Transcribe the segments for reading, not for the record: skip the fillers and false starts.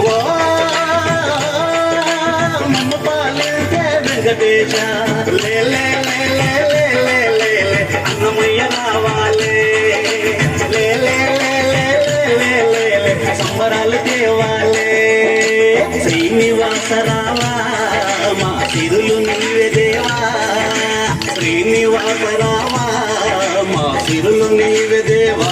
ఓ మమ్మ పాలించే వెంకటేశ లే లే లే లే లే లే లే అన్నమయ్య రావాలే లే లే లే లే లే లే లే సంబరాలు తేవాలే శ్రీనివాస రావా మా సిరులు నీవే దేవా శ్రీనివాస రావా మా సిరులు నీవే దేవా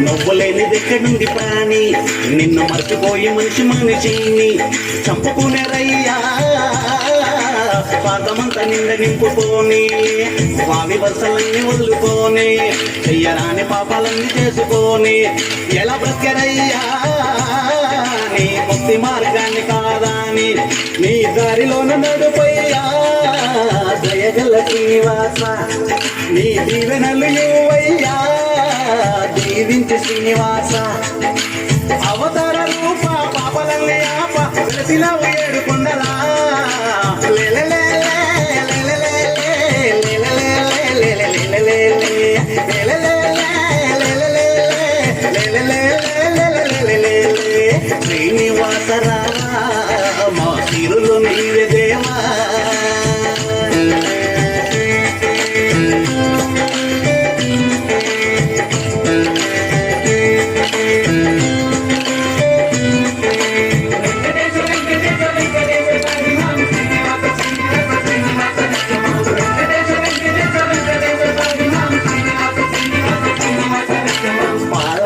నవ్వలేనిదెక్కడుంది ప్రాణి నిన్ను మర్చిపోయి మనిషిని చంపుకునేరయ్యా పాదమంతా నిండ నింపుకొని స్వామి వరుసలన్నీ వదులుకొని చెయ్యరాని పాపాలన్నీ చేసుకొని ఎలా బ్రతికరయ్యా నీ ముక్తి మార్గాన్ని కాదాని నీ దారిలోన నడుపయ్యా దయగల శ్రీనివాస నీ దీవెనలు యువయ్యా దీవించి శ్రీనివాస అవతార రూప పాపలన్నీ ఆప వెలసినవు ఏడు కొండలా శ్రీనివాస రావా మా సిరులు నీవే దేవా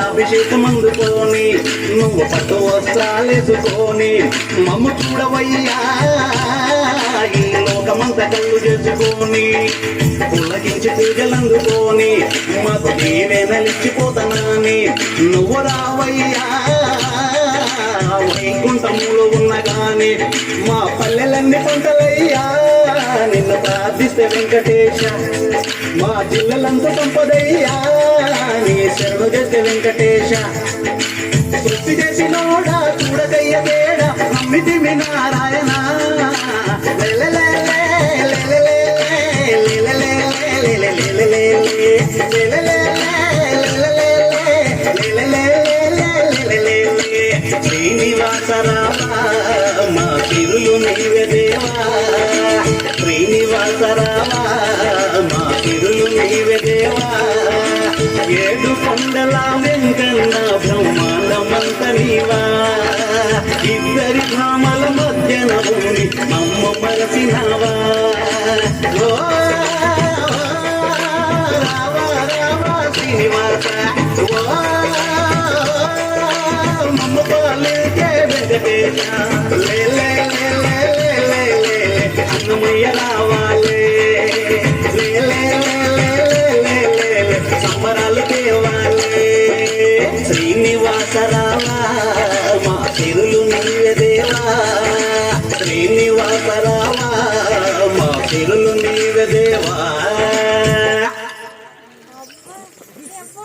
అభిషేకం అందుకొని నువ్వు పట్టు వస్త్రాలేసుకొని మమ్ము చూడవయ్యా ఈ లోకమంతా కళ్ళు చేసుకొని పుల్లకించి పూజలు అందుకొని మాకు దీవెనలిచ్చిపోతానని నువ్వు రావయ్యా వైకుంఠములో ఉన్న గాని మా పల్లెలన్నీ పంటలయ్యా నిన్ను ప్రార్థిస్తే వెంకటేశ మా జిల్లలంతా సంపదయ్యా నీ శరణు చేస్తే వెంకటేశ సృష్టి చేసినోడా చూడకయ్య తేడా నమ్మితి మీ నారాయణ శ్రీనివాస రావా మా సిరులు నీవే దేవా శ్రీనివాస రావా మా సిరులు నీవే దేవా ఏడు కొండల వెంకన్న బ్రహ్మాండమంత నీవా ఇద్దరి ధామల మధ్యన ఉండి అమ్మ మరసినవా ఓ రావా రావా శ్రీనివాస ఓ మమ్మ పాలించే వెంకటేశ లే లే లే లే లే లే అన్నమయ్య రావాలే లే లే లే లే లే సంబరాలు తేవాలే శ్రీనివాస రావా మా సిరులు